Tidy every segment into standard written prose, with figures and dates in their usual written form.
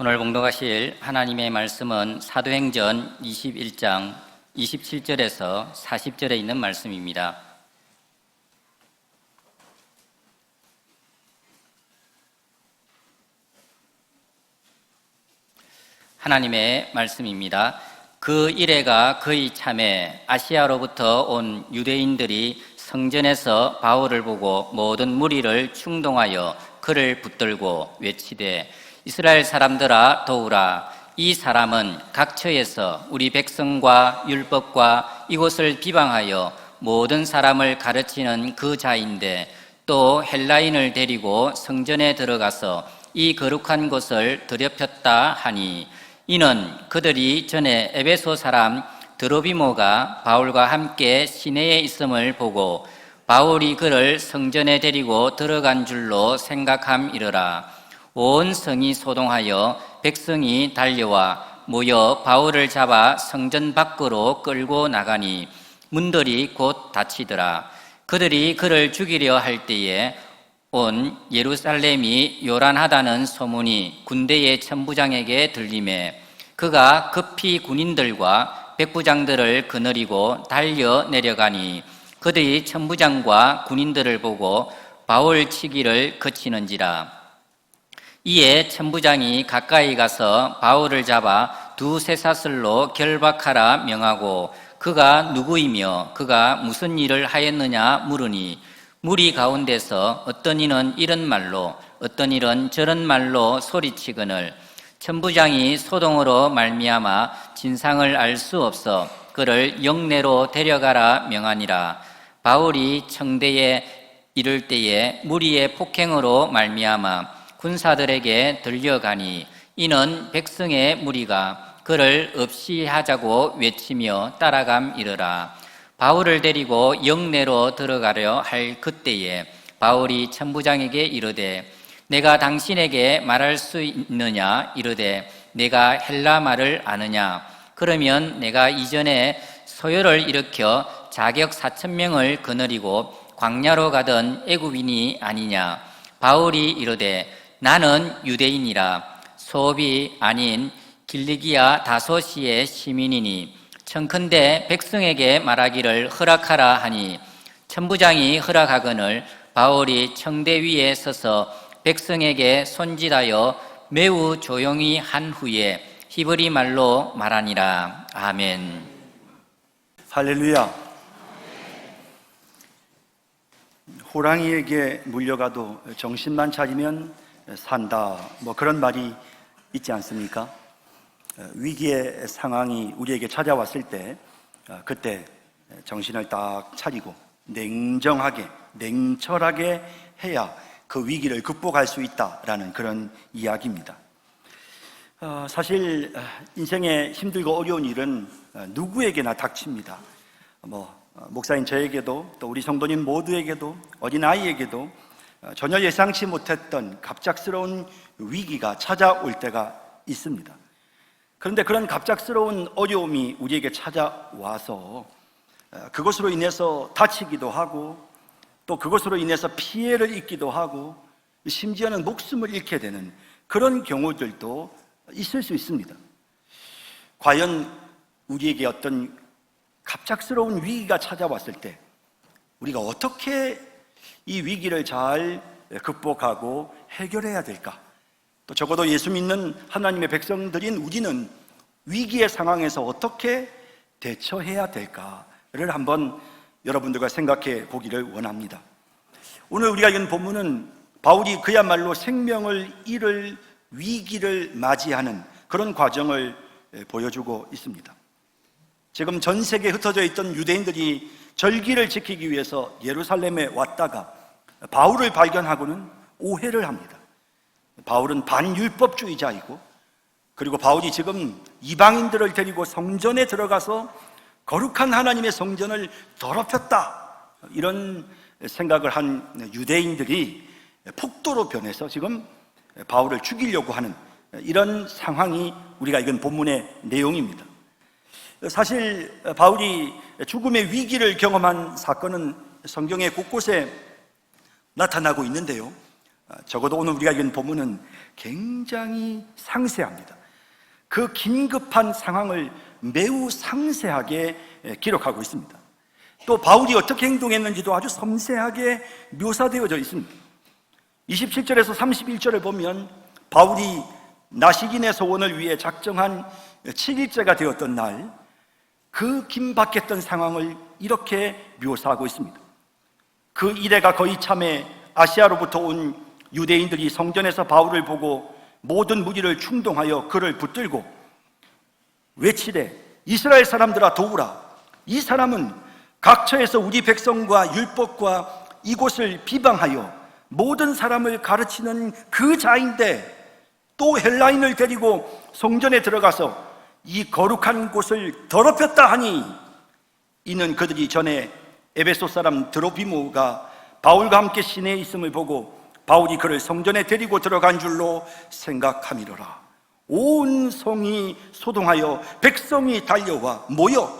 오늘 봉독하실 하나님의 말씀은 사도행전 21장 27절에서 40절에 있는 말씀입니다. 하나님의 말씀입니다. 그 이래가 거의 참에 아시아로부터 온 유대인들이 성전에서 바울을 보고 모든 무리를 충동하여 그를 붙들고 외치되 이스라엘 사람들아 도우라. 이 사람은 각처에서 우리 백성과 율법과 이곳을 비방하여 모든 사람을 가르치는 그 자인데 또 헬라인을 데리고 성전에 들어가서 이 거룩한 곳을 더럽혔다 하니, 이는 그들이 전에 에베소 사람 드로비모가 바울과 함께 시내에 있음을 보고 바울이 그를 성전에 데리고 들어간 줄로 생각함이러라. 온 성이 소동하여 백성이 달려와 모여 바울을 잡아 성전 밖으로 끌고 나가니 문들이 곧 닫히더라. 그들이 그를 죽이려 할 때에 온 예루살렘이 요란하다는 소문이 군대의 천부장에게 들리매 그가 급히 군인들과 백부장들을 거느리고 달려 내려가니 그들이 천부장과 군인들을 보고 바울 치기를 그치는지라. 이에 천부장이 가까이 가서 바울을 잡아 두세 사슬로 결박하라 명하고 그가 누구이며 그가 무슨 일을 하였느냐 물으니 무리 가운데서 어떤 이는 이런 말로 어떤 이는 저런 말로 소리치거늘 천부장이 소동으로 말미암아 진상을 알 수 없어 그를 영내로 데려가라 명하니라. 바울이 청대에 이를 때에 무리의 폭행으로 말미암아 군사들에게 들려가니 이는 백성의 무리가 그를 없이 하자고 외치며 따라감이러라. 바울을 데리고 영내로 들어가려 할 그때에 바울이 천부장에게 이르되 내가 당신에게 말할 수 있느냐 이르되 내가 헬라 말을 아느냐. 그러면 내가 이전에 소요를 일으켜 자격 4,000명을 거느리고 광야로 가던 애굽인이 아니냐. 바울이 이르되 나는 유대인이라 소업이 아닌 길리기아 다소시의 시민이니 청컨대 백성에게 말하기를 허락하라 하니 천부장이 허락하거늘 바울이 청대 위에 서서 백성에게 손짓하여 매우 조용히 한 후에 히브리 말로 말하니라. 아멘. 할렐루야. 호랑이에게 물려가도 정신만 차리면 산다, 그런 말이 있지 않습니까? 위기의 상황이 우리에게 찾아왔을 때 그때 정신을 딱 차리고 냉정하게 냉철하게 해야 그 위기를 극복할 수 있다라는 그런 이야기입니다. 사실 인생에 힘들고 어려운 일은 누구에게나 닥칩니다. 목사인 저에게도 또 우리 성도님 모두에게도 어린아이에게도 전혀 예상치 못했던 갑작스러운 위기가 찾아올 때가 있습니다. 그런데 그런 갑작스러운 어려움이 우리에게 찾아와서 그것으로 인해서 다치기도 하고 또 그것으로 인해서 피해를 입기도 하고 심지어는 목숨을 잃게 되는 그런 경우들도 있을 수 있습니다. 과연 우리에게 어떤 갑작스러운 위기가 찾아왔을 때 우리가 어떻게 이 위기를 잘 극복하고 해결해야 될까? 또 적어도 예수 믿는 하나님의 백성들인 우리는 위기의 상황에서 어떻게 대처해야 될까를 한번 여러분들과 생각해 보기를 원합니다. 오늘 우리가 읽은 본문은 바울이 그야말로 생명을 잃을 위기를 맞이하는 그런 과정을 보여주고 있습니다. 지금 전 세계에 흩어져 있던 유대인들이 절기를 지키기 위해서 예루살렘에 왔다가 바울을 발견하고는 오해를 합니다. 바울은 반율법주의자이고 그리고 바울이 지금 이방인들을 데리고 성전에 들어가서 거룩한 하나님의 성전을 더럽혔다, 이런 생각을 한 유대인들이 폭도로 변해서 지금 바울을 죽이려고 하는 이런 상황이 우리가 읽은 본문의 내용입니다. 사실 바울이 죽음의 위기를 경험한 사건은 성경의 곳곳에 나타나고 있는데요, 적어도 오늘 우리가 읽은 본문은 굉장히 상세합니다. 그 긴급한 상황을 매우 상세하게 기록하고 있습니다. 또 바울이 어떻게 행동했는지도 아주 섬세하게 묘사되어져 있습니다. 27절에서 31절을 보면 바울이 나시긴의 소원을 위해 작정한 7일째가 되었던 날, 그 긴박했던 상황을 이렇게 묘사하고 있습니다. 그 이래가 거의 참에 아시아로부터 온 유대인들이 성전에서 바울을 보고 모든 무리를 충동하여 그를 붙들고 외치되 이스라엘 사람들아 도우라. 이 사람은 각처에서 우리 백성과 율법과 이곳을 비방하여 모든 사람을 가르치는 그 자인데 또 헬라인을 데리고 성전에 들어가서 이 거룩한 곳을 더럽혔다 하니, 이는 그들이 전에 에베소 사람 드로비모가 바울과 함께 시내에 있음을 보고 바울이 그를 성전에 데리고 들어간 줄로 생각함이로라. 온 성이 소동하여 백성이 달려와 모여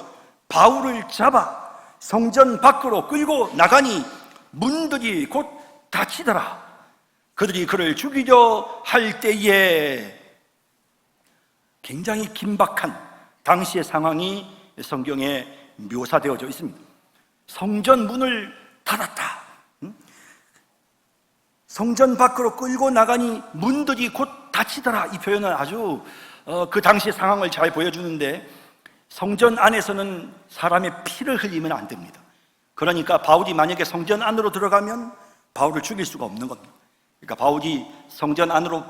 바울을 잡아 성전 밖으로 끌고 나가니 문들이 곧 닫히더라. 그들이 그를 죽이려 할 때에, 굉장히 긴박한 당시의 상황이 성경에 묘사되어져 있습니다. 성전 문을 닫았다. 성전 밖으로 끌고 나가니 문들이 곧 닫히더라. 이 표현은 아주 그 당시 상황을 잘 보여주는데, 성전 안에서는 사람의 피를 흘리면 안 됩니다. 그러니까 바울이 만약에 성전 안으로 들어가면 바울을 죽일 수가 없는 겁니다. 그러니까 바울이 성전 안으로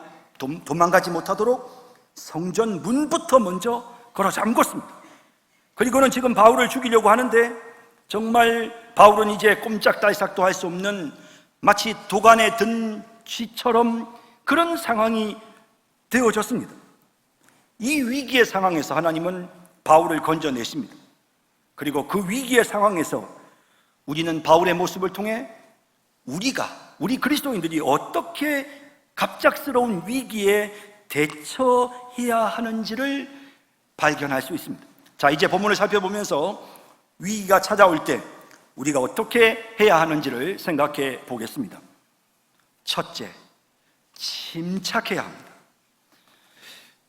도망가지 못하도록 성전 문부터 먼저 걸어 잠궜습니다. 그리고는 지금 바울을 죽이려고 하는데, 정말 바울은 이제 꼼짝달싹도 할 수 없는 마치 도간에 든 쥐처럼 그런 상황이 되어졌습니다. 이 위기의 상황에서 하나님은 바울을 건져내십니다. 그리고 그 위기의 상황에서 우리는 바울의 모습을 통해 우리 그리스도인들이 어떻게 갑작스러운 위기에 대처해야 하는지를 발견할 수 있습니다. 자, 이제 본문을 살펴보면서 위기가 찾아올 때 우리가 어떻게 해야 하는지를 생각해 보겠습니다. 첫째, 침착해야 합니다.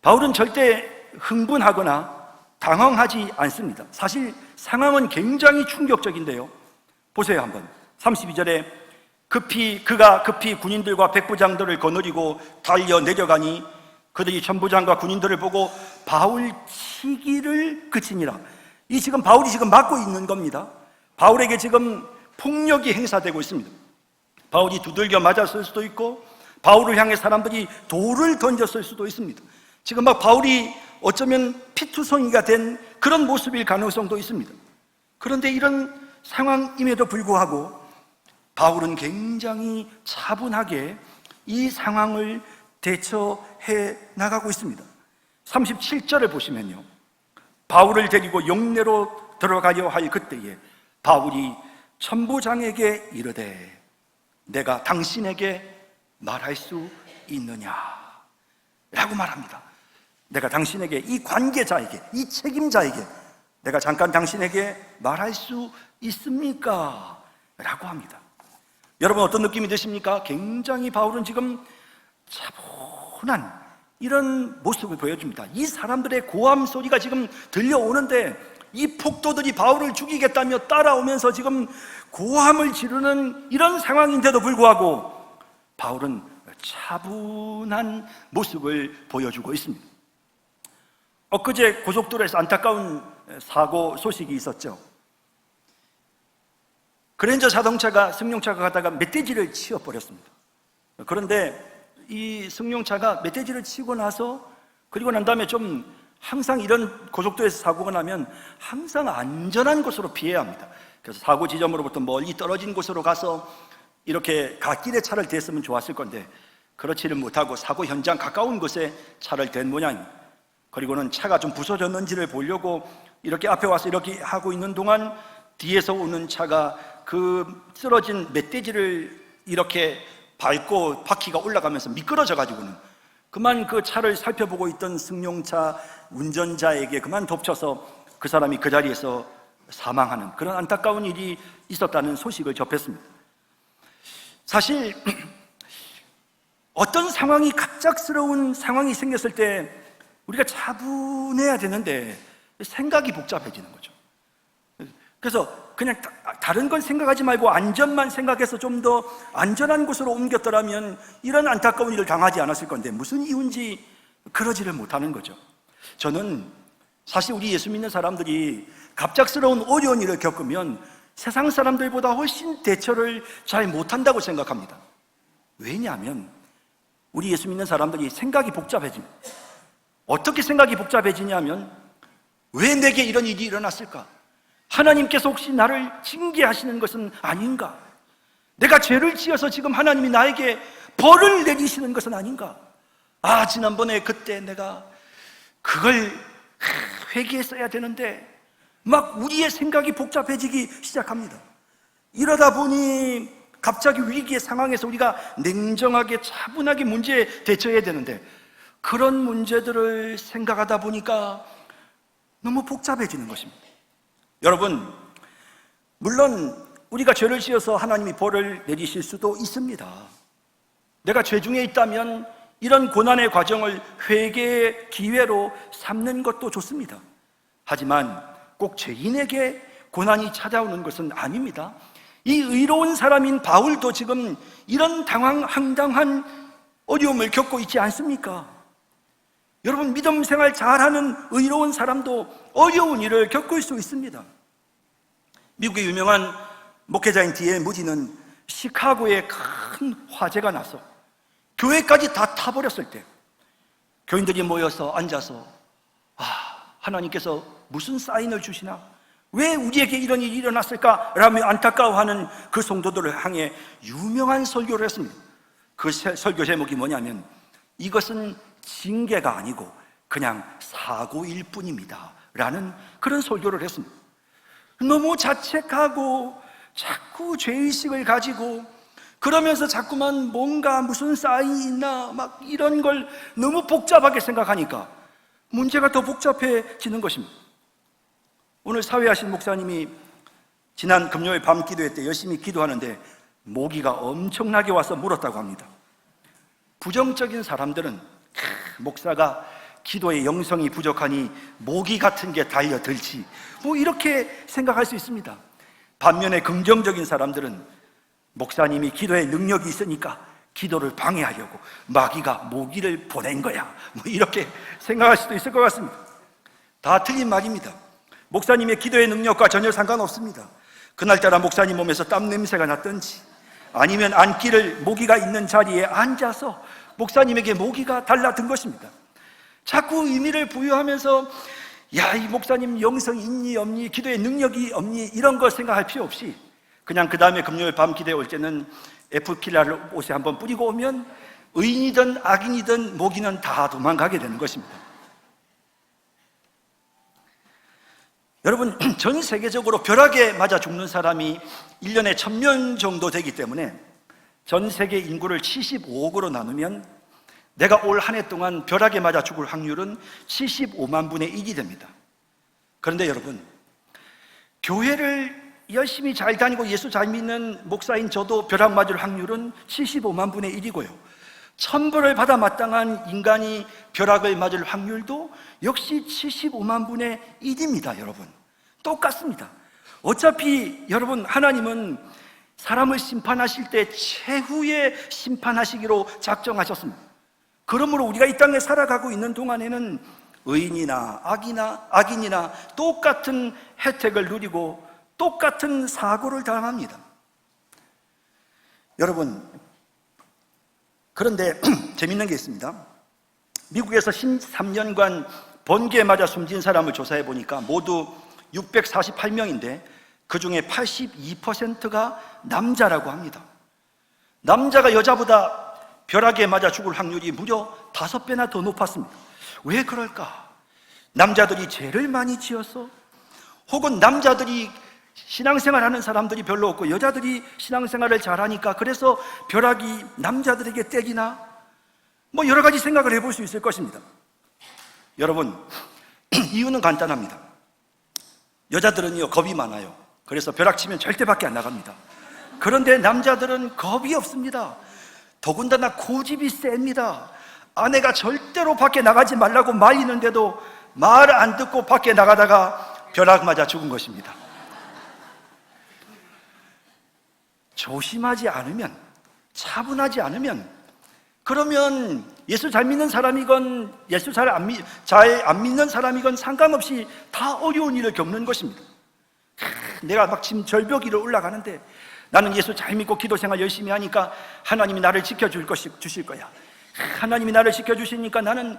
바울은 절대 흥분하거나 당황하지 않습니다. 사실 상황은 굉장히 충격적인데요. 보세요 한번. 32절에 그가 급히 군인들과 백부장들을 거느리고 달려 내려가니 그들이 천부장과 군인들을 보고 바울 치기를 그치니라. 이 지금 바울이 지금 맞고 있는 겁니다. 바울에게 지금 폭력이 행사되고 있습니다. 바울이 두들겨 맞았을 수도 있고 바울을 향해 사람들이 돌을 던졌을 수도 있습니다. 지금 막 바울이 어쩌면 피투성이가 된 그런 모습일 가능성도 있습니다. 그런데 이런 상황임에도 불구하고 바울은 굉장히 차분하게 이 상황을 대처해 나가고 있습니다. 37절을 보시면요, 바울을 데리고 영내로 들어가려 할 그때에 바울이 천부장에게 이르되 내가 당신에게 말할 수 있느냐 라고 말합니다. 내가 당신에게, 이 관계자에게, 이 책임자에게 내가 잠깐 당신에게 말할 수 있습니까? 라고 합니다. 여러분 어떤 느낌이 드십니까? 굉장히 바울은 지금 차분한 이런 모습을 보여줍니다. 이 사람들의 고함 소리가 지금 들려오는데 이 폭도들이 바울을 죽이겠다며 따라오면서 지금 고함을 지르는 이런 상황인데도 불구하고 바울은 차분한 모습을 보여주고 있습니다. 엊그제 고속도로에서 안타까운 사고 소식이 있었죠. 그랜저 자동차가 승용차가 가다가 멧돼지를 치워버렸습니다. 그런데 이 승용차가 멧돼지를 치고 나서, 그리고 난 다음에 좀 항상 이런 고속도로에서 사고가 나면 항상 안전한 곳으로 피해야 합니다. 그래서 사고 지점으로부터 멀리 떨어진 곳으로 가서 이렇게 갓길에 차를 댔으면 좋았을 건데 그렇지는 못하고 사고 현장 가까운 곳에 차를 댄 모양입니다. 그리고는 차가 좀 부서졌는지를 보려고 이렇게 앞에 와서 이렇게 하고 있는 동안 뒤에서 오는 차가 그 쓰러진 멧돼지를 이렇게 밟고 바퀴가 올라가면서 미끄러져 가지고는 그만 그 차를 살펴보고 있던 승용차 운전자에게 그만 덮쳐서 그 사람이 그 자리에서 사망하는 그런 안타까운 일이 있었다는 소식을 접했습니다. 사실 어떤 상황이 갑작스러운 상황이 생겼을 때 우리가 차분해야 되는데 생각이 복잡해지는 거죠. 그래서 그냥 다른 건 생각하지 말고 안전만 생각해서 좀 더 안전한 곳으로 옮겼더라면 이런 안타까운 일을 당하지 않았을 건데 무슨 이유인지 그러지를 못하는 거죠. 저는 사실 우리 예수 믿는 사람들이 갑작스러운 어려운 일을 겪으면 세상 사람들보다 훨씬 대처를 잘 못한다고 생각합니다. 왜냐하면 우리 예수 믿는 사람들이 생각이 복잡해집니다. 어떻게 생각이 복잡해지냐면 왜 내게 이런 일이 일어났을까? 하나님께서 혹시 나를 징계하시는 것은 아닌가? 내가 죄를 지어서 지금 하나님이 나에게 벌을 내리시는 것은 아닌가? 지난번에 그때 내가 그걸 회개했어야 되는데 막 우리의 생각이 복잡해지기 시작합니다. 이러다 보니 갑자기 위기의 상황에서 우리가 냉정하게 차분하게 문제에 대처해야 되는데 그런 문제들을 생각하다 보니까 너무 복잡해지는 것입니다. 여러분, 물론 우리가 죄를 지어서 하나님이 벌을 내리실 수도 있습니다. 내가 죄 중에 있다면 이런 고난의 과정을 회개의 기회로 삼는 것도 좋습니다. 하지만 꼭 죄인에게 고난이 찾아오는 것은 아닙니다. 이 의로운 사람인 바울도 지금 이런 황당한 어려움을 겪고 있지 않습니까? 여러분, 믿음 생활 잘하는 의로운 사람도 어려운 일을 겪을 수 있습니다. 미국의 유명한 목회자인 D.L. 무디는 시카고에 큰 화재가 나서 교회까지 다 타버렸을 때 교인들이 모여서 앉아서 하나님께서 무슨 사인을 주시나? 왜 우리에게 이런 일이 일어났을까? 라며 안타까워하는 그 성도들을 향해 유명한 설교를 했습니다. 그 설교 제목이 뭐냐면 이것은 징계가 아니고 그냥 사고일 뿐입니다 라는 그런 설교를 했습니다. 너무 자책하고 자꾸 죄의식을 가지고 그러면서 자꾸만 뭔가 무슨 사인이 있나 막 이런 걸 너무 복잡하게 생각하니까 문제가 더 복잡해지는 것입니다. 오늘 사회하신 목사님이 지난 금요일 밤 기도회 때 열심히 기도하는데 모기가 엄청나게 와서 물었다고 합니다. 부정적인 사람들은 목사가 기도의 영성이 부족하니 모기 같은 게 달려들지 이렇게 생각할 수 있습니다. 반면에 긍정적인 사람들은 목사님이 기도의 능력이 있으니까 기도를 방해하려고 마귀가 모기를 보낸 거야 이렇게 생각할 수도 있을 것 같습니다. 다 틀린 말입니다. 목사님의 기도의 능력과 전혀 상관없습니다. 그날따라 목사님 몸에서 땀 냄새가 났든지 아니면 앉기를 모기가 있는 자리에 앉아서 목사님에게 모기가 달라든 것입니다. 자꾸 의미를 부여하면서 이 목사님 영성이 있니 없니, 기도의 능력이 없니 이런 거 생각할 필요 없이 그냥 그 다음에 금요일 밤 기도에 올 때는 에프킬라를 옷에 한번 뿌리고 오면 의인이든 악인이든 모기는 다 도망가게 되는 것입니다. 여러분, 전 세계적으로 벼락에 맞아 죽는 사람이 1년에 1000명 정도 되기 때문에 전 세계 인구를 75억으로 나누면 내가 올 한 해 동안 벼락에 맞아 죽을 확률은 75만 분의 1이 됩니다. 그런데 여러분, 교회를 열심히 잘 다니고 예수 잘 믿는 목사인 저도 벼락 맞을 확률은 75만 분의 1이고요. 천벌을 받아 마땅한 인간이 벼락을 맞을 확률도 역시 75만 분의 1입니다. 여러분, 똑같습니다. 어차피 여러분, 하나님은 사람을 심판하실 때 최후의 심판하시기로 작정하셨습니다. 그러므로 우리가 이 땅에 살아가고 있는 동안에는 의인이나 악인이나 똑같은 혜택을 누리고 똑같은 사고를 당합니다. 여러분, 그런데 재밌는 게 있습니다. 미국에서 13년간 번개에 맞아 숨진 사람을 조사해 보니까 모두 648명인데 그 중에 82%가 남자라고 합니다. 남자가 여자보다 벼락에 맞아 죽을 확률이 무려 5배나 더 높았습니다. 왜 그럴까? 남자들이 죄를 많이 지어서, 혹은 남자들이 신앙생활 하는 사람들이 별로 없고 여자들이 신앙생활을 잘하니까 그래서 벼락이 남자들에게 떼기나, 여러 가지 생각을 해볼 수 있을 것입니다. 여러분, 이유는 간단합니다. 여자들은요, 겁이 많아요. 그래서 벼락 치면 절대 밖에 안 나갑니다. 그런데 남자들은 겁이 없습니다. 더군다나 고집이 셉니다. 아내가 절대로 밖에 나가지 말라고 말리는데도 말 안 듣고 밖에 나가다가 벼락 맞아 죽은 것입니다. 조심하지 않으면, 차분하지 않으면, 그러면 예수 잘 믿는 사람이건 예수 잘 안 믿는 사람이건 상관없이 다 어려운 일을 겪는 것입니다. 내가 막 지금 절벽 위로 올라가는데 나는 예수 잘 믿고 기도 생활 열심히 하니까 하나님이 나를 주실 거야. 하나님이 나를 지켜주시니까 나는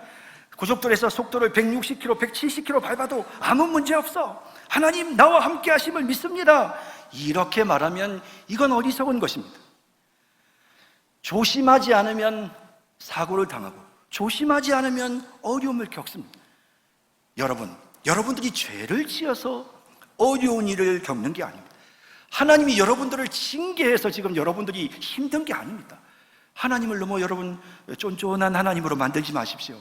고속도로에서 속도를 160km, 170km 밟아도 아무 문제 없어. 하나님 나와 함께 하심을 믿습니다. 이렇게 말하면 이건 어리석은 것입니다. 조심하지 않으면 사고를 당하고 조심하지 않으면 어려움을 겪습니다. 여러분들이 죄를 지어서 어려운 일을 겪는 게 아닙니다. 하나님이 여러분들을 징계해서 지금 여러분들이 힘든 게 아닙니다. 하나님을 너무 여러분 쫀쫀한 하나님으로 만들지 마십시오.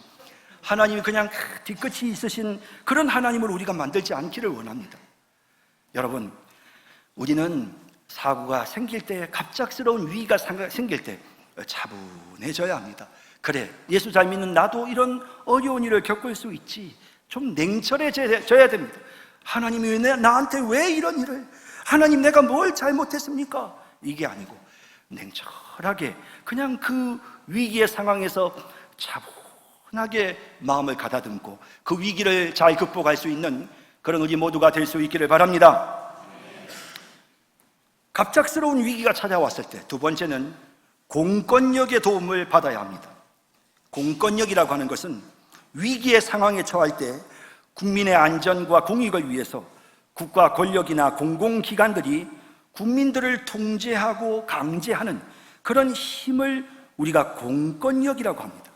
하나님이 그냥 뒤끝이 있으신 그런 하나님을 우리가 만들지 않기를 원합니다. 여러분, 우리는 사고가 생길 때, 갑작스러운 위기가 생길 때 차분해져야 합니다. 그래, 예수 잘 믿는 나도 이런 어려운 일을 겪을 수 있지. 좀 냉철해져야 됩니다. 하나님이 나한테 왜 이런 일을, 하나님 내가 뭘 잘못했습니까? 이게 아니고 냉철하게 그냥 그 위기의 상황에서 차분하게 마음을 가다듬고 그 위기를 잘 극복할 수 있는 그런 우리 모두가 될 수 있기를 바랍니다. 갑작스러운 위기가 찾아왔을 때 두 번째는 공권력의 도움을 받아야 합니다. 공권력이라고 하는 것은 위기의 상황에 처할 때 국민의 안전과 공익을 위해서 국가 권력이나 공공기관들이 국민들을 통제하고 강제하는 그런 힘을 우리가 공권력이라고 합니다.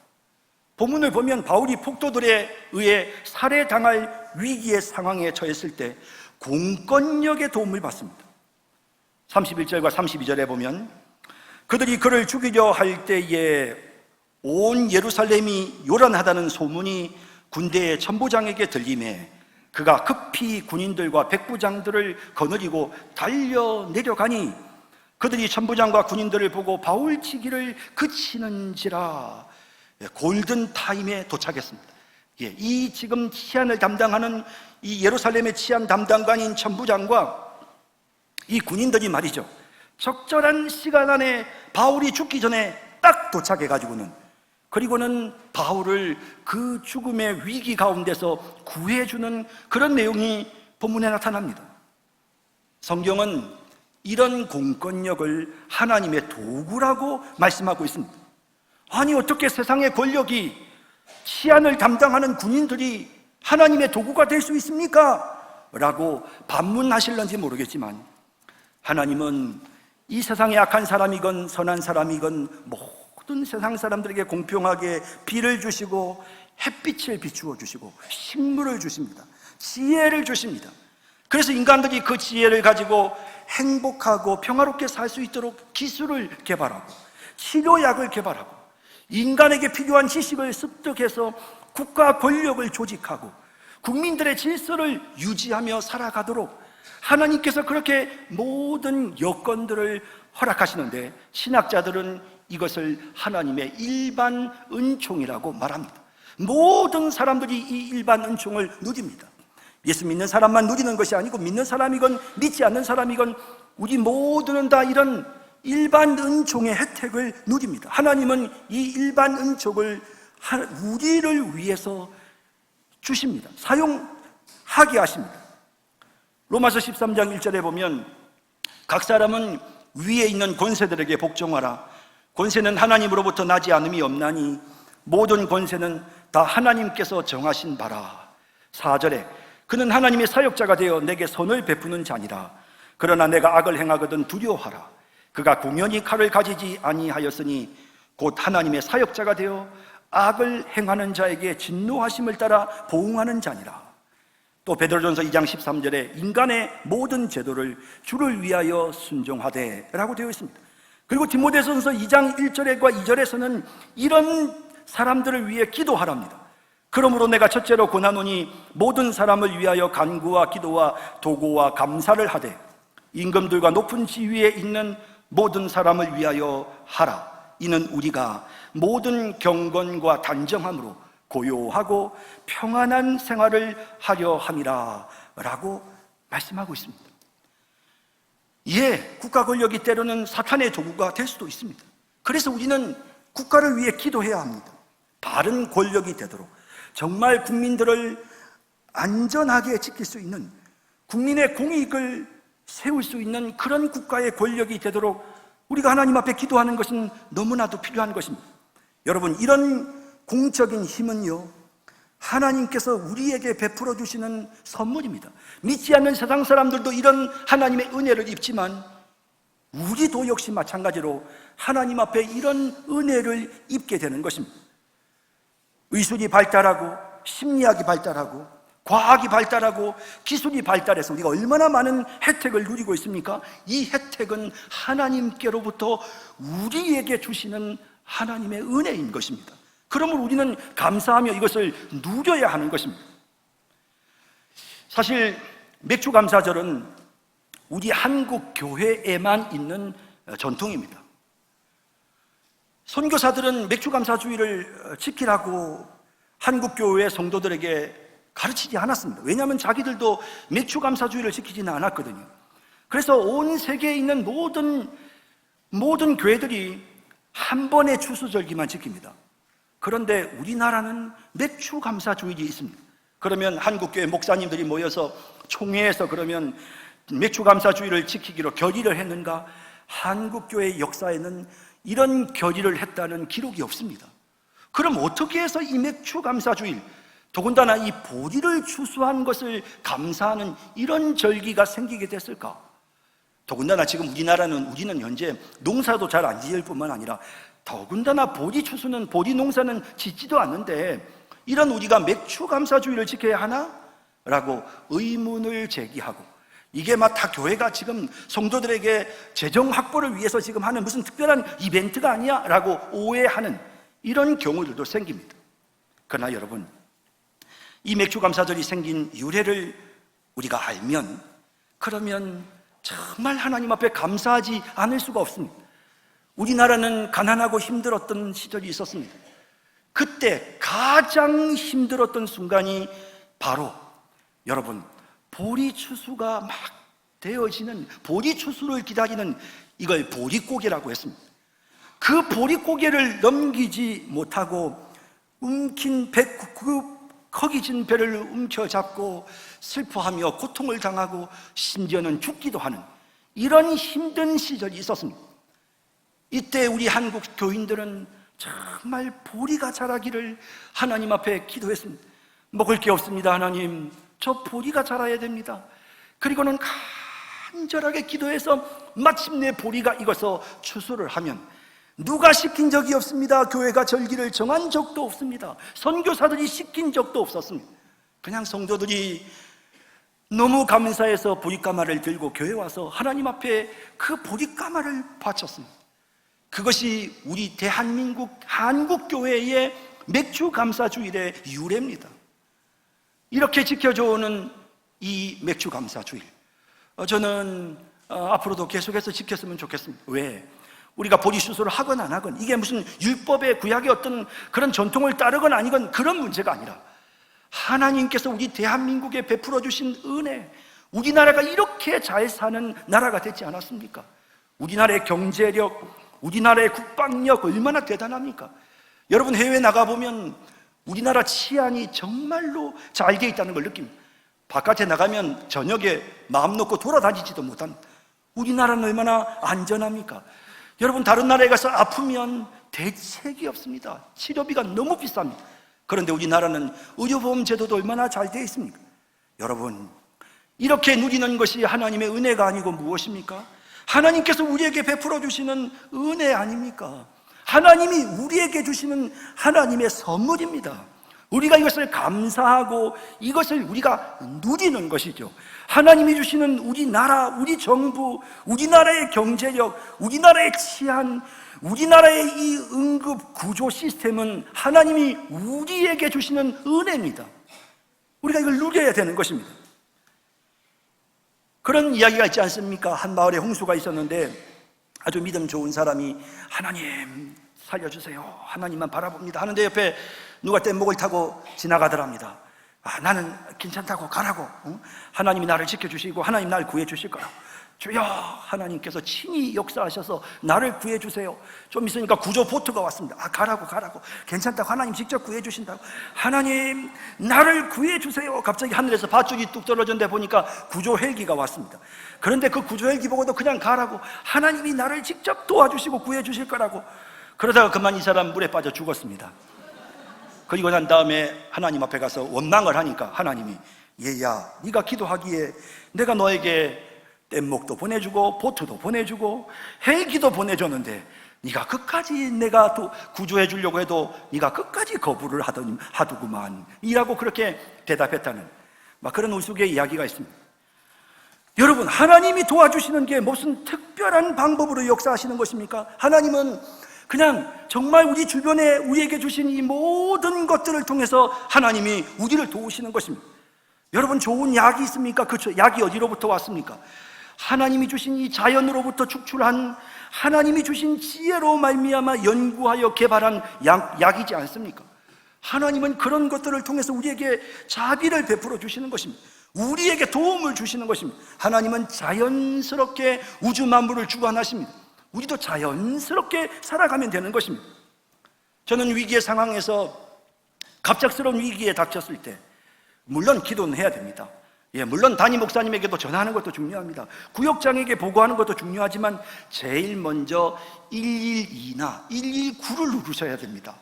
본문을 보면 바울이 폭도들에 의해 살해당할 위기의 상황에 처했을 때 공권력의 도움을 받습니다. 31절과 32절에 보면 그들이 그를 죽이려 할 때에 온 예루살렘이 요란하다는 소문이 군대의 천부장에게 들림에 그가 급히 군인들과 백부장들을 거느리고 달려 내려가니 그들이 천부장과 군인들을 보고 바울치기를 그치는지라 골든타임에 도착했습니다. 이 지금 치안을 담당하는 이 예루살렘의 치안 담당관인 천부장과 이 군인들이 말이죠, 적절한 시간 안에 바울이 죽기 전에 딱 도착해가지고는, 그리고는 바울을 그 죽음의 위기 가운데서 구해주는 그런 내용이 본문에 나타납니다. 성경은 이런 공권력을 하나님의 도구라고 말씀하고 있습니다. 아니, 어떻게 세상의 권력이 치안을 담당하는 군인들이 하나님의 도구가 될 수 있습니까? 라고 반문하실런지 모르겠지만 하나님은 이 세상에 악한 사람이건 선한 사람이건 모든 세상 사람들에게 공평하게 비를 주시고 햇빛을 비추어 주시고 식물을 주십니다. 지혜를 주십니다. 그래서 인간들이 그 지혜를 가지고 행복하고 평화롭게 살 수 있도록 기술을 개발하고 치료약을 개발하고 인간에게 필요한 지식을 습득해서 국가 권력을 조직하고 국민들의 질서를 유지하며 살아가도록 하나님께서 그렇게 모든 여건들을 허락하시는데 신학자들은 이것을 하나님의 일반 은총이라고 말합니다. 모든 사람들이 이 일반 은총을 누립니다. 예수 믿는 사람만 누리는 것이 아니고 믿는 사람이건 믿지 않는 사람이건 우리 모두는 다 이런 일반 은총의 혜택을 누립니다. 하나님은 이 일반 은총을 우리를 위해서 주십니다. 사용하게 하십니다. 로마서 13장 1절에 보면 각 사람은 위에 있는 권세들에게 복종하라. 권세는 하나님으로부터 나지 않음이 없나니 모든 권세는 다 하나님께서 정하신 바라. 4절에 그는 하나님의 사역자가 되어 내게 선을 베푸는 자니라. 그러나 내가 악을 행하거든 두려워하라. 그가 공연히 칼을 가지지 아니하였으니 곧 하나님의 사역자가 되어 악을 행하는 자에게 진노하심을 따라 보응하는 자니라. 또 베드로전서 2장 13절에 인간의 모든 제도를 주를 위하여 순종하되 라고 되어 있습니다. 그리고 디모데전서 2장 1절과 2절에서는 이런 사람들을 위해 기도하랍니다. 그러므로 내가 첫째로 권하노니 모든 사람을 위하여 간구와 기도와 도고와 감사를 하되 임금들과 높은 지위에 있는 모든 사람을 위하여 하라. 이는 우리가 모든 경건과 단정함으로 고요하고 평안한 생활을 하려 함이라 라고 말씀하고 있습니다. 예, 국가 권력이 때로는 사탄의 도구가 될 수도 있습니다. 그래서 우리는 국가를 위해 기도해야 합니다. 바른 권력이 되도록 정말 국민들을 안전하게 지킬 수 있는, 국민의 공익을 세울 수 있는 그런 국가의 권력이 되도록 우리가 하나님 앞에 기도하는 것은 너무나도 필요한 것입니다. 여러분, 이런 공적인 힘은요, 하나님께서 우리에게 베풀어 주시는 선물입니다. 믿지 않는 세상 사람들도 이런 하나님의 은혜를 입지만 우리도 역시 마찬가지로 하나님 앞에 이런 은혜를 입게 되는 것입니다. 의술이 발달하고 심리학이 발달하고 과학이 발달하고 기술이 발달해서 우리가 얼마나 많은 혜택을 누리고 있습니까? 이 혜택은 하나님께로부터 우리에게 주시는 하나님의 은혜인 것입니다. 그러므로 우리는 감사하며 이것을 누려야 하는 것입니다. 사실 맥주감사절은 우리 한국 교회에만 있는 전통입니다. 선교사들은 맥주감사주의를 지키라고 한국 교회 성도들에게 가르치지 않았습니다. 왜냐하면 자기들도 맥주감사주의를 지키지는 않았거든요. 그래서 온 세계에 있는 모든 교회들이 한 번의 추수절기만 지킵니다. 그런데 우리나라는 맥주감사주일이 있습니다. 그러면 한국교회 목사님들이 모여서 총회에서 그러면 맥주감사주일을 지키기로 결의를 했는가? 한국교회 역사에는 이런 결의를 했다는 기록이 없습니다. 그럼 어떻게 해서 이 맥주감사주일, 더군다나 이 보리를 추수한 것을 감사하는 이런 절기가 생기게 됐을까? 더군다나 지금 우리는 현재 농사도 잘 안 지을 뿐만 아니라 더군다나 보리 추수는, 보리 농사는 짓지도 않는데 이런 우리가 맥주감사주의를 지켜야 하나? 라고 의문을 제기하고, 이게 막 다 교회가 지금 성도들에게 재정 확보를 위해서 지금 하는 무슨 특별한 이벤트가 아니야? 라고 오해하는 이런 경우들도 생깁니다. 그러나 여러분, 이 맥주감사절이 생긴 유래를 우리가 알면, 그러면 정말 하나님 앞에 감사하지 않을 수가 없습니다. 우리나라는 가난하고 힘들었던 시절이 있었습니다. 그때 가장 힘들었던 순간이 바로 여러분, 보리 추수가 막 되어지는, 보리 추수를 기다리는, 이걸 보릿고개라고 했습니다. 그 보릿고개를 넘기지 못하고 움킨 배, 허기진 배를 움켜잡고 슬퍼하며 고통을 당하고 심지어는 죽기도 하는 이런 힘든 시절이 있었습니다. 이때 우리 한국 교인들은 정말 보리가 자라기를 하나님 앞에 기도했습니다. 먹을 게 없습니다. 하나님, 저 보리가 자라야 됩니다. 그리고는 간절하게 기도해서 마침내 보리가 익어서 추수를 하면, 누가 시킨 적이 없습니다. 교회가 절기를 정한 적도 없습니다. 선교사들이 시킨 적도 없었습니다. 그냥 성도들이 너무 감사해서 보리가마를 들고 교회 와서 하나님 앞에 그 보리가마를 바쳤습니다. 그것이 우리 대한민국 한국교회의 맥주감사주일의 유래입니다. 이렇게 지켜져오는 이 맥주감사주일, 저는 앞으로도 계속해서 지켰으면 좋겠습니다. 왜? 우리가 보리 추수를 하건 안 하건, 이게 무슨 율법의 구약의 어떤 그런 전통을 따르건 아니건 그런 문제가 아니라 하나님께서 우리 대한민국에 베풀어 주신 은혜, 우리나라가 이렇게 잘 사는 나라가 되지 않았습니까? 우리나라의 경제력, 우리나라의 국방력 얼마나 대단합니까? 여러분, 해외 나가보면 우리나라 치안이 정말로 잘 돼 있다는 걸 느낍니다. 바깥에 나가면 저녁에 마음 놓고 돌아다니지도 못합니다. 우리나라는 얼마나 안전합니까? 여러분, 다른 나라에 가서 아프면 대책이 없습니다. 치료비가 너무 비쌉니다. 그런데 우리나라는 의료보험 제도도 얼마나 잘 되어 있습니까? 여러분, 이렇게 누리는 것이 하나님의 은혜가 아니고 무엇입니까? 하나님께서 우리에게 베풀어 주시는 은혜 아닙니까? 하나님이 우리에게 주시는 하나님의 선물입니다. 우리가 이것을 감사하고 이것을 우리가 누리는 것이죠. 하나님이 주시는 우리나라, 우리 정부, 우리나라의 경제력, 우리나라의 치안, 우리나라의 이 응급 구조 시스템은 하나님이 우리에게 주시는 은혜입니다. 우리가 이걸 누려야 되는 것입니다. 그런 이야기가 있지 않습니까? 한 마을에 홍수가 있었는데 아주 믿음 좋은 사람이, 하나님, 살려주세요. 하나님만 바라봅니다. 하는데 옆에 누가 뗏목을 타고 지나가더랍니다. 나는 괜찮다고 가라고. 하나님이 나를 지켜주시고 하나님 나를 구해주실 거라고. 주여, 하나님께서 친히 역사하셔서 나를 구해주세요. 좀 있으니까 구조 보트가 왔습니다. 가라고 괜찮다고, 하나님 직접 구해주신다고. 하나님 나를 구해주세요. 갑자기 하늘에서 밧줄이 뚝 떨어졌는데 보니까 구조 헬기가 왔습니다. 그런데 그 구조 헬기 보고도 그냥 가라고, 하나님이 나를 직접 도와주시고 구해주실 거라고. 그러다가 그만 이 사람 물에 빠져 죽었습니다. 그리고 난 다음에 하나님 앞에 가서 원망을 하니까 하나님이, 얘야, 네가 기도하기에 내가 너에게 뗏목도 보내주고 보트도 보내주고 헬기도 보내줬는데 네가 끝까지 내가 또 구조해 주려고 해도 네가 끝까지 거부를 하더구만 이라고 그렇게 대답했다는 막 그런 우스갯 이야기가 있습니다. 여러분, 하나님이 도와주시는 게 무슨 특별한 방법으로 역사하시는 것입니까? 하나님은 그냥 정말 우리 주변에 우리에게 주신 이 모든 것들을 통해서 하나님이 우리를 도우시는 것입니다. 여러분, 좋은 약이 있습니까? 그렇죠. 약이 어디로부터 왔습니까? 하나님이 주신 이 자연으로부터 축출한, 하나님이 주신 지혜로 말미암아 연구하여 개발한 약이지 않습니까? 하나님은 그런 것들을 통해서 우리에게 자비를 베풀어 주시는 것입니다. 우리에게 도움을 주시는 것입니다. 하나님은 자연스럽게 우주 만물을 주관하십니다. 우리도 자연스럽게 살아가면 되는 것입니다. 저는 위기의 상황에서, 갑작스러운 위기에 닥쳤을 때 물론 기도는 해야 됩니다. 물론 담임 목사님에게도 전하는 것도 중요합니다. 구역장에게 보고하는 것도 중요하지만 제일 먼저 112나 119를 누르셔야 됩니다.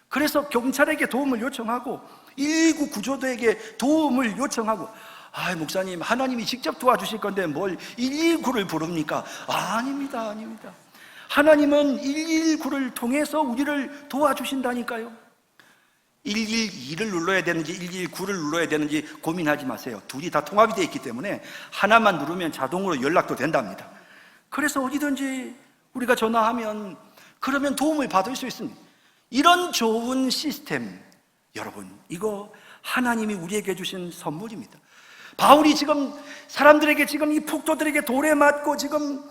그래서 경찰에게 도움을 요청하고 119 구조대에게 도움을 요청하고, 목사님, 하나님이 직접 도와주실 건데 뭘 119를 부릅니까? 아닙니다. 하나님은 119를 통해서 우리를 도와주신다니까요. 112를 눌러야 되는지 119를 눌러야 되는지 고민하지 마세요. 둘이 다 통합이 되어 있기 때문에 하나만 누르면 자동으로 연락도 된답니다. 그래서 어디든지 우리가 전화하면 그러면 도움을 받을 수 있습니다. 이런 좋은 시스템, 여러분, 이거 하나님이 우리에게 주신 선물입니다. 바울이 지금 사람들에게, 지금 이 폭도들에게 돌에 맞고 지금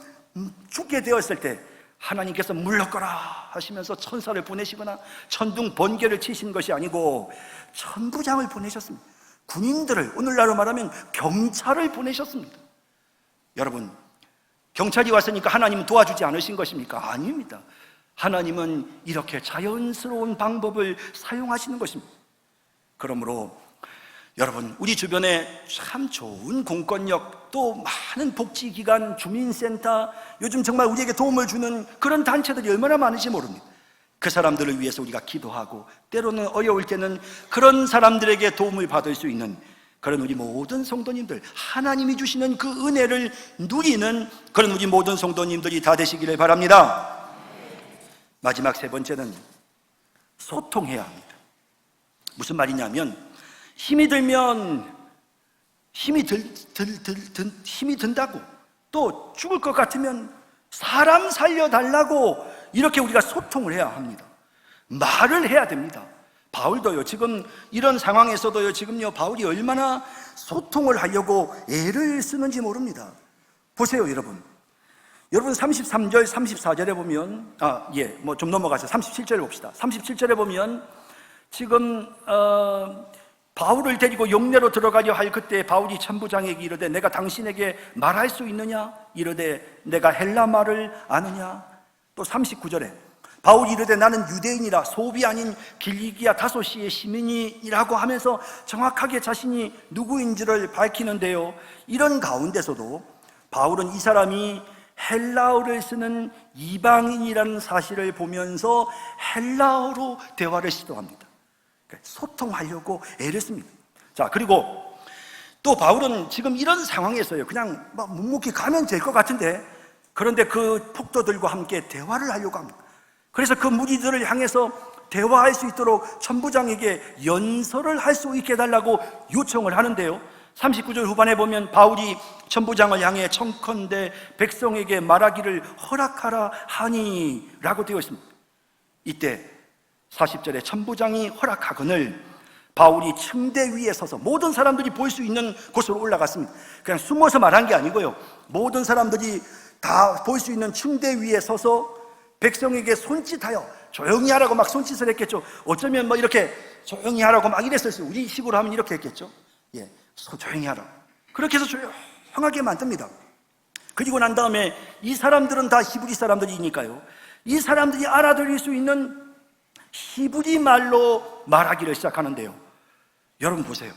죽게 되었을 때 하나님께서 물러거라 하시면서 천사를 보내시거나 천둥 번개를 치신 것이 아니고 천부장을 보내셨습니다. 군인들을, 오늘날로 말하면 경찰을 보내셨습니다. 여러분, 경찰이 왔으니까 하나님은 도와주지 않으신 것입니까? 아닙니다. 하나님은 이렇게 자연스러운 방법을 사용하시는 것입니다. 그러므로 여러분, 우리 주변에 참 좋은 공권력, 또 많은 복지기관, 주민센터, 요즘 정말 우리에게 도움을 주는 그런 단체들이 얼마나 많은지 모릅니다. 그 사람들을 위해서 우리가 기도하고, 때로는 어려울 때는 그런 사람들에게 도움을 받을 수 있는 그런 우리 모든 성도님들, 하나님이 주시는 그 은혜를 누리는 그런 우리 모든 성도님들이 다 되시기를 바랍니다. 마지막 세 번째는 소통해야 합니다. 무슨 말이냐면, 힘이 들면 힘이 든다고, 또 죽을 것 같으면 사람 살려달라고 이렇게 우리가 소통을 해야 합니다. 말을 해야 됩니다. 바울도요, 지금 이런 상황에서도요, 지금요, 바울이 얼마나 소통을 하려고 애를 쓰는지 모릅니다. 보세요, 여러분. 여러분, 33절, 34절에 보면, 좀 넘어가서 37절에 봅시다. 37절에 보면 지금 바울을 데리고 용내로 들어가려 할 그때 바울이 천부장에게 이르되 내가 당신에게 말할 수 있느냐? 이르되 내가 헬라 말을 아느냐? 또 39절에 바울이 이르되 나는 유대인이라 소비 아닌 길리기아 다소시의 시민이라고 하면서 정확하게 자신이 누구인지를 밝히는데요, 이런 가운데서도 바울은 이 사람이 헬라어를 쓰는 이방인이라는 사실을 보면서 헬라어로 대화를 시도합니다. 소통하려고 애를 씁니다. 자, 그리고 또 바울은 지금 이런 상황에서요, 그냥 막 묵묵히 가면 될 것 같은데, 그런데 그 폭도들과 함께 대화를 하려고 합니다. 그래서 그 무리들을 향해서 대화할 수 있도록 천부장에게 연설을 할 수 있게 해달라고 요청을 하는데요, 39절 후반에 보면 바울이 천부장을 향해 청컨대 백성에게 말하기를 허락하라 하니 라고 되어 있습니다. 이때 40절에 천부장이 허락하거늘 바울이 층대 위에 서서, 모든 사람들이 볼 수 있는 곳으로 올라갔습니다. 그냥 숨어서 말한 게 아니고요, 모든 사람들이 다 볼 수 있는 층대 위에 서서 백성에게 손짓하여 조용히 하라고 막 손짓을 했겠죠. 어쩌면 뭐 이렇게 조용히 하라고 막 이랬을 우리 식으로 하면 이렇게 했겠죠. 예, 조용히 하라. 그렇게 해서 조용하게 만듭니다. 그리고 난 다음에 이 사람들은 다 히브리 사람들이니까요, 이 사람들이 알아들을 수 있는 히브리 말로 말하기를 시작하는데요. 여러분 보세요.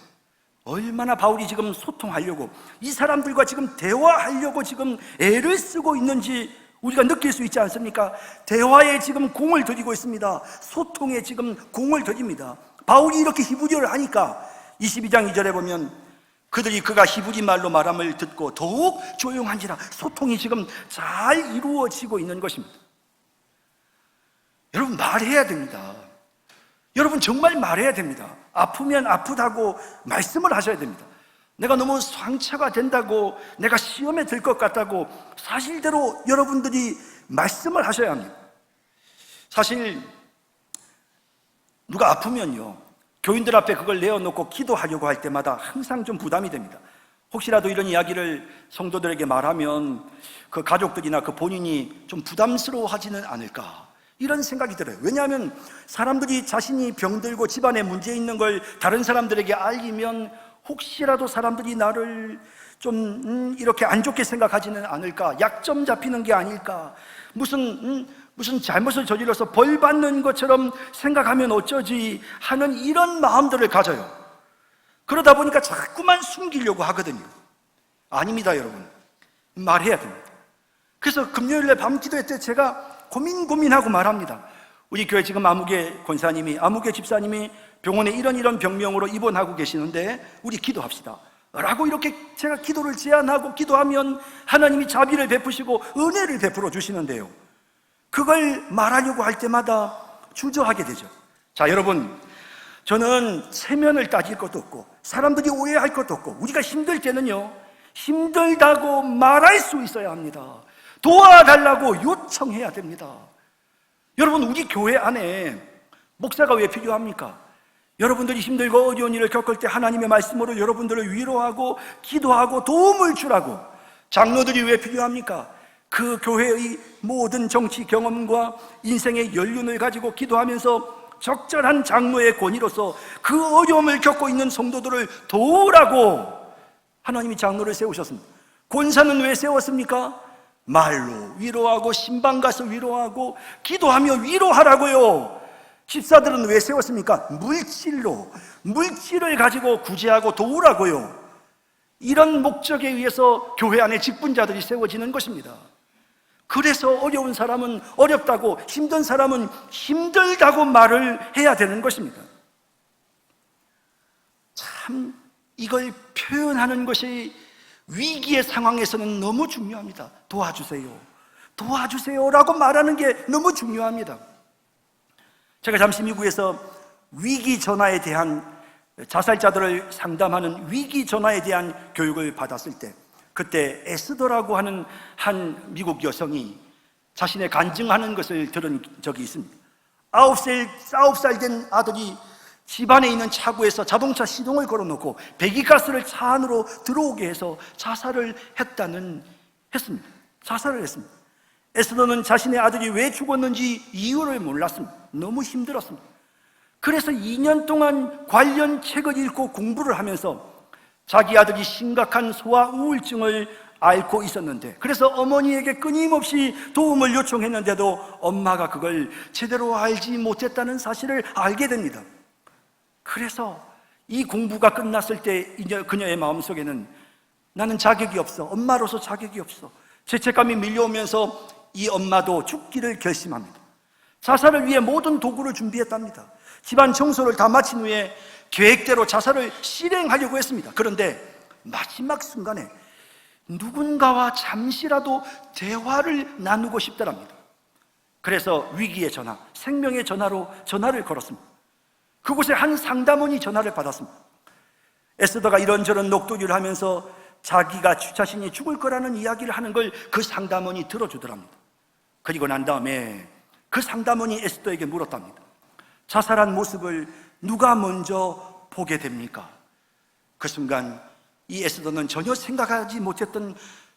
얼마나 바울이 지금 소통하려고, 이 사람들과 지금 대화하려고 지금 애를 쓰고 있는지 우리가 느낄 수 있지 않습니까? 대화에 지금 공을 들이고 있습니다. 소통에 지금 공을 들입니다. 바울이 이렇게 히브리어를 하니까 22장 2절에 보면 그들이 그가 히브리 말로 말함을 듣고 더욱 조용한지라, 소통이 지금 잘 이루어지고 있는 것입니다. 여러분, 말해야 됩니다. 여러분, 정말 말해야 됩니다. 아프면 아프다고 말씀을 하셔야 됩니다. 내가 너무 상처가 된다고, 내가 시험에 들 것 같다고 사실대로 여러분들이 말씀을 하셔야 합니다. 사실 누가 아프면요, 교인들 앞에 그걸 내어놓고 기도하려고 할 때마다 항상 좀 부담이 됩니다. 혹시라도 이런 이야기를 성도들에게 말하면 그 가족들이나 그 본인이 좀 부담스러워하지는 않을까, 이런 생각이 들어요. 왜냐하면 사람들이 자신이 병들고 집안에 문제 있는 걸 다른 사람들에게 알리면 혹시라도 사람들이 나를 좀 이렇게 안 좋게 생각하지는 않을까, 약점 잡히는 게 아닐까, 무슨 잘못을 저질러서 벌 받는 것처럼 생각하면 어쩌지 하는 이런 마음들을 가져요. 그러다 보니까 자꾸만 숨기려고 하거든요. 아닙니다, 여러분. 말해야 됩니다. 그래서 금요일에 밤 기도회 때 제가 고민하고 말합니다. 우리 교회 지금 아무개 권사님이, 아무개 집사님이 병원에 이런 병명으로 입원하고 계시는데 우리 기도합시다 라고 이렇게 제가 기도를 제안하고 기도하면 하나님이 자비를 베푸시고 은혜를 베풀어 주시는데요, 그걸 말하려고 할 때마다 주저하게 되죠. 자, 여러분, 저는 체면을 따질 것도 없고 사람들이 오해할 것도 없고, 우리가 힘들 때는요, 힘들다고 말할 수 있어야 합니다. 도와달라고 요청해야 됩니다. 여러분, 우리 교회 안에 목사가 왜 필요합니까? 여러분들이 힘들고 어려운 일을 겪을 때 하나님의 말씀으로 여러분들을 위로하고 기도하고 도움을 주라고. 장로들이 왜 필요합니까? 그 교회의 모든 정치 경험과 인생의 연륜을 가지고 기도하면서 적절한 장로의 권위로서 그 어려움을 겪고 있는 성도들을 도우라고 하나님이 장로를 세우셨습니다. 권사는 왜 세웠습니까? 말로 위로하고 신방 가서 위로하고 기도하며 위로하라고요. 집사들은 왜 세웠습니까? 물질을 가지고 구제하고 도우라고요. 이런 목적에 의해서 교회 안에 직분자들이 세워지는 것입니다. 그래서 어려운 사람은 어렵다고, 힘든 사람은 힘들다고 말을 해야 되는 것입니다. 참, 이걸 표현하는 것이 위기의 상황에서는 너무 중요합니다. 도와주세요라고 말하는 게 너무 중요합니다. 제가 잠시 미국에서 위기 전화에 대한, 자살자들을 상담하는 위기 전화에 대한 교육을 받았을 때, 그때 에스더라고 하는 한 미국 여성이 자신의 간증하는 것을 들은 적이 있습니다. 9살 된 아들이 집안에 있는 차고에서 자동차 시동을 걸어놓고 배기가스를 차 안으로 들어오게 해서 자살을 했습니다. 에스더는 자신의 아들이 왜 죽었는지 이유를 몰랐습니다. 너무 힘들었습니다. 그래서 2년 동안 관련 책을 읽고 공부를 하면서 자기 아들이 심각한 소아 우울증을 앓고 있었는데, 그래서 어머니에게 끊임없이 도움을 요청했는데도 엄마가 그걸 제대로 알지 못했다는 사실을 알게 됩니다. 그래서 이 공부가 끝났을 때 그녀의 마음속에는 나는 자격이 없어, 엄마로서 자격이 없어, 죄책감이 밀려오면서 이 엄마도 죽기를 결심합니다. 자살을 위해 모든 도구를 준비했답니다. 집안 청소를 다 마친 후에 계획대로 자살을 실행하려고 했습니다. 그런데 마지막 순간에 누군가와 잠시라도 대화를 나누고 싶더랍니다. 그래서 위기의 전화, 생명의 전화로 전화를 걸었습니다. 그곳에 한 상담원이 전화를 받았습니다. 에스더가 이런저런 녹두리를 하면서 자신이 죽을 거라는 이야기를 하는 걸 그 상담원이 들어주더랍니다. 그리고 난 다음에 그 상담원이 에스더에게 물었답니다. 자살한 모습을 누가 먼저 보게 됩니까? 그 순간 이 에스더는 전혀 생각하지 못했던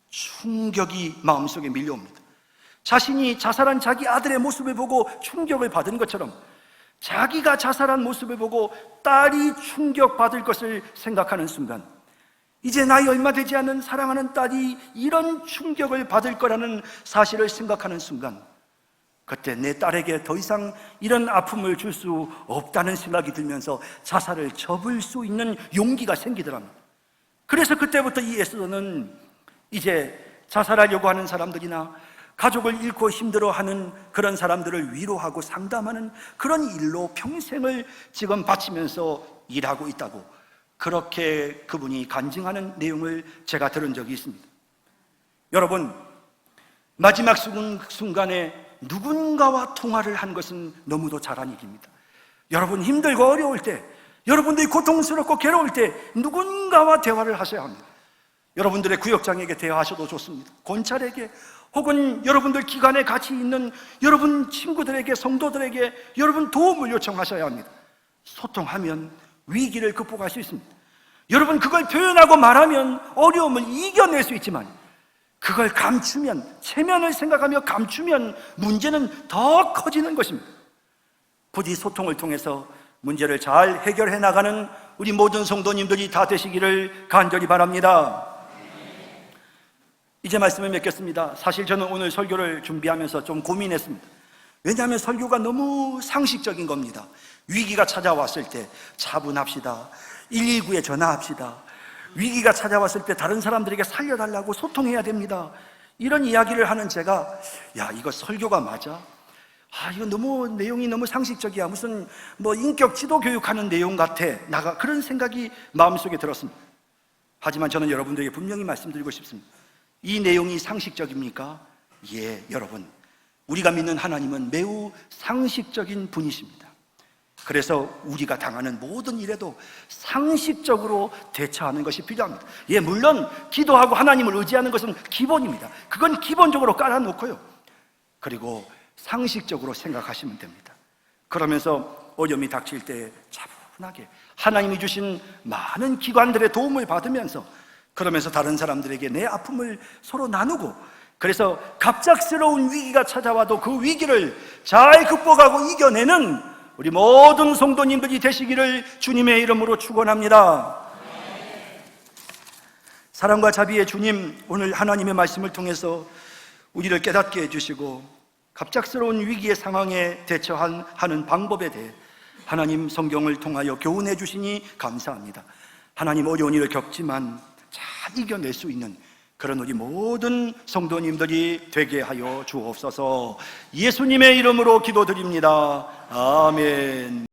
충격이 마음속에 밀려옵니다. 자신이 자살한 자기 아들의 모습을 보고 충격을 받은 것처럼 자기가 자살한 모습을 보고 딸이 충격받을 것을 생각하는 순간, 이제 나이 얼마 되지 않은 사랑하는 딸이 이런 충격을 받을 거라는 사실을 생각하는 순간, 그때 내 딸에게 더 이상 이런 아픔을 줄 수 없다는 생각이 들면서 자살을 접을 수 있는 용기가 생기더랍니다. 그래서 그때부터 이 에스더는 이제 자살하려고 하는 사람들이나 가족을 잃고 힘들어하는 그런 사람들을 위로하고 상담하는 그런 일로 평생을 지금 바치면서 일하고 있다고, 그렇게 그분이 간증하는 내용을 제가 들은 적이 있습니다. 여러분, 마지막 순간에 누군가와 통화를 한 것은 너무도 잘한 일입니다. 여러분 힘들고 어려울 때, 여러분들이 고통스럽고 괴로울 때 누군가와 대화를 하셔야 합니다. 여러분들의 구역장에게 대화하셔도 좋습니다. 권찰에게, 혹은 여러분들 기관에 같이 있는 여러분 친구들에게, 성도들에게 여러분 도움을 요청하셔야 합니다. 소통하면 위기를 극복할 수 있습니다. 여러분 그걸 표현하고 말하면 어려움을 이겨낼 수 있지만, 그걸 감추면, 체면을 생각하며 감추면 문제는 더 커지는 것입니다. 부디 소통을 통해서 문제를 잘 해결해 나가는 우리 모든 성도님들이 다 되시기를 간절히 바랍니다. 이제 말씀을 맺겠습니다. 사실 저는 오늘 설교를 준비하면서 좀 고민했습니다. 왜냐하면 설교가 너무 상식적인 겁니다. 위기가 찾아왔을 때 차분합시다, 119에 전화합시다, 위기가 찾아왔을 때 다른 사람들에게 살려달라고 소통해야 됩니다, 이런 이야기를 하는 제가, 야, 이거 설교가 맞아? 이거 내용이 너무 상식적이야, 무슨 인격 지도 교육하는 내용 같아, 그런 생각이 마음속에 들었습니다. 하지만 저는 여러분들에게 분명히 말씀드리고 싶습니다. 이 내용이 상식적입니까? 예, 여러분, 우리가 믿는 하나님은 매우 상식적인 분이십니다. 그래서 우리가 당하는 모든 일에도 상식적으로 대처하는 것이 필요합니다. 예, 물론 기도하고 하나님을 의지하는 것은 기본입니다. 그건 기본적으로 깔아놓고요, 그리고 상식적으로 생각하시면 됩니다. 그러면서 어려움이 닥칠 때 차분하게 하나님이 주신 많은 기관들의 도움을 받으면서, 그러면서 다른 사람들에게 내 아픔을 서로 나누고, 그래서 갑작스러운 위기가 찾아와도 그 위기를 잘 극복하고 이겨내는 우리 모든 성도님들이 되시기를 주님의 이름으로 축원합니다. 사랑과 자비의 주님, 오늘 하나님의 말씀을 통해서 우리를 깨닫게 해주시고 갑작스러운 위기의 상황에 대처하는 방법에 대해 하나님 성경을 통하여 교훈해 주시니 감사합니다. 하나님, 어려운 일을 겪지만 잘 이겨낼 수 있는 그런 우리 모든 성도님들이 되게 하여 주옵소서. 예수님의 이름으로 기도드립니다. 아멘.